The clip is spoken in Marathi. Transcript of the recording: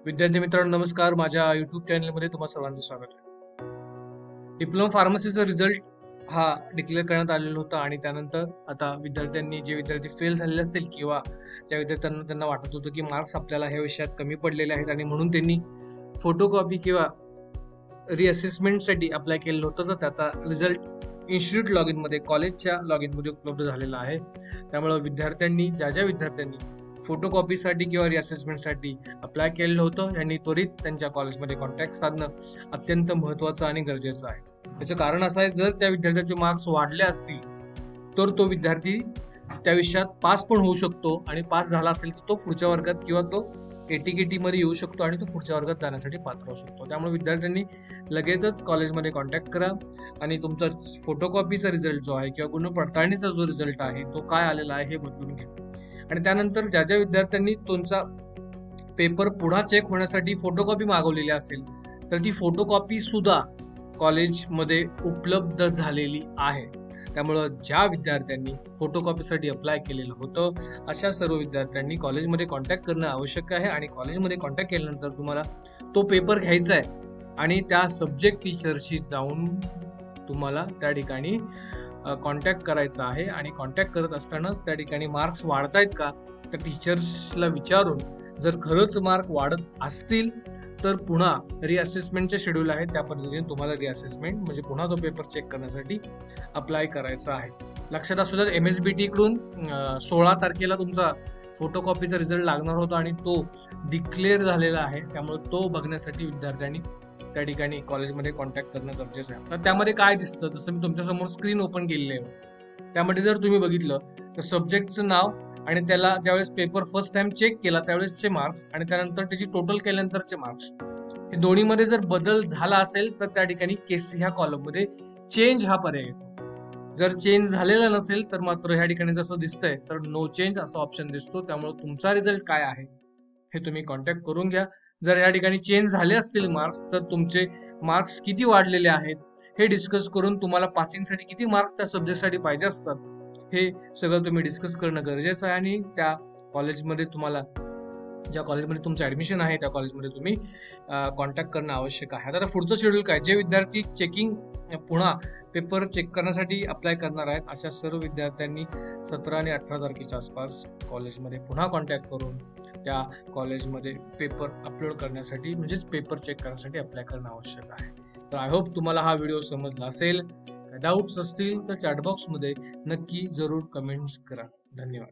विद्यार्थी मित्रांनो नमस्कार. माझ्या युट्यूब चॅनलमध्ये तुम्हा सर्वांचं स्वागत आहे. डिप्लोमा फार्मसीचा रिझल्ट हा डिक्लेअर करण्यात आलेला होता आणि त्यानंतर आता जे विद्यार्थी फेल झालेले असतील किंवा ज्या विद्यार्थ्यांना त्यांना वाटत होतं की मार्क्स आपल्याला ह्या विषयात कमी पडलेले आहेत आणि म्हणून त्यांनी फोटोकॉपी किंवा रिअसेसमेंटसाठी अप्लाय केलेलं होतं, तर त्याचा रिझल्ट इन्स्टिट्यूट लॉग मध्ये कॉलेजच्या लॉग मध्ये उपलब्ध झालेला आहे. त्यामुळे ज्या विद्यार्थ्यांनी फोटोकॉपीसाठी किंवा रिअसेसमेंटसाठी अप्लाय केलेलं होतं यांनी त्वरित त्यांच्या कॉलेजमध्ये कॉन्टॅक्ट साधणं अत्यंत महत्त्वाचं आणि गरजेचं आहे. त्याचं कारण असं आहे, जर त्या विद्यार्थ्याचे मार्क्स वाढले असतील तर तो विद्यार्थी त्या विषयात पास पण होऊ शकतो आणि पास झाला असेल तर तो पुढच्या वर्गात किंवा तो एटीकेटी मध्ये येऊ शकतो आणि तो पुढच्या वर्गात जाण्यासाठी पात्र होऊ शकतो. त्यामुळे विद्यार्थ्यांनी लगेचच कॉलेजमध्ये कॉन्टॅक्ट करा आणि तुमचा फोटोकॉपीचा रिझल्ट जो आहे किंवा गुणपडताळणीचा जो रिझल्ट आहे तो काय आलेला आहे हे बदलून घ्या. आणि त्यानंतर ज्या विद्यार्थ्यांनी तुमचा पेपर पुन्हा चेक होण्यासाठी फोटोकॉपी मागवलेली असेल तर ती फोटोकॉपी सुद्धा कॉलेजमध्ये उपलब्ध झालेली आहे. त्यामुळं ज्या विद्यार्थ्यांनी फोटोकॉपीसाठी अप्लाय केलेलं होतं अशा सर्व विद्यार्थ्यांनी कॉलेजमध्ये कॉन्टॅक्ट करणं आवश्यक आहे आणि कॉलेजमध्ये कॉन्टॅक्ट केल्यानंतर तुम्हाला तो पेपर घ्यायचा आहे आणि त्या सब्जेक्ट टीचरशी जाऊन तुम्हाला त्या ठिकाणी कॉन्टॅक्ट करायचा आहे आणि कॉन्टॅक्ट करत असतानाच त्या ठिकाणी मार्क्स वाढतायत का त्या टीचर्सला विचारून जर खरंच मार्क वाढत असतील तर पुन्हा रिअसेसमेंटचे शेड्यूल आहे, त्या पद्धतीने तुम्हाला रिअसेसमेंट म्हणजे पुन्हा तो पेपर चेक करण्यासाठी अप्लाय करायचा आहे. लक्षात असू द्या, MSBT कडून 16 तारखेला तुमचा फोटोकॉपीचा रिझल्ट लागणार होता आणि तो डिक्लेअर झालेला आहे. त्यामुळे तो बघण्यासाठी विद्यार्थ्यांनी त्या ठिकाणी कॉलेजमध्ये कॉन्टॅक्ट करणं गरजेचं आहे. तर त्यामध्ये काय दिसतं, जसं मी तुमच्यासमोर स्क्रीन ओपन केलेली आहे त्यामध्ये जर तुम्ही बघितलं तर सब्जेक्टचं नाव आणि त्याला ज्यावेळेस पेपर फर्स्ट टाइम चेक केला त्यावेळेसचे मार्क्स आणि त्यानंतर त्याची टोटल केल्यानंतरचे मार्क्स हे दोन्हीमध्ये जर बदल झाला असेल तर त्या ठिकाणी केस ह्या कॉलम मध्ये चेंज हा पर्याय येतो. जर चेंज झालेला नसेल तर मात्र ह्या ठिकाणी जसं दिसतंय तर नो चेंज असा ऑप्शन दिसतो. त्यामुळे तुमचा रिझल्ट काय आहे हे तुम्ही कॉन्टॅक्ट करून घ्या. जर या ठिकाणी चेंज झाले असतील मार्क्स तर तुमचे मार्क्स किती वाढलेले आहेत हे डिस्कस करून तुम्हाला पासिंगसाठी किती मार्क्स त्या सब्जेक्टसाठी पाहिजे असतात हे सगळं तुम्ही डिस्कस करणं गरजेचं आहे आणि त्या कॉलेजमध्ये तुम्हाला ज्या कॉलेजमध्ये तुमचं ऍडमिशन आहे त्या कॉलेजमध्ये तुम्ही कॉन्टॅक्ट करणं आवश्यक आहे. आता पुढचं शेड्यूल काय, जे विद्यार्थी पुन्हा पेपर चेक करण्यासाठी अप्लाय करणार आहेत अशा सर्व विद्यार्थ्यांनी 17 आणि 18 तारखेच्या आसपास कॉलेजमध्ये पुन्हा कॉन्टॅक्ट करून त्या कॉलेजमध्ये पेपर अपलोड करण्यासाठी म्हणजेच पेपर चेक करण्यासाठी अप्लाय करणं आवश्यक आहे. तर आय होप तुम्हाला हा व्हिडिओ समजला असेल. डाऊट्स असतील तर चॅटबॉक्स मध्ये नक्की जरूर कमेंट्स करा. धन्यवाद.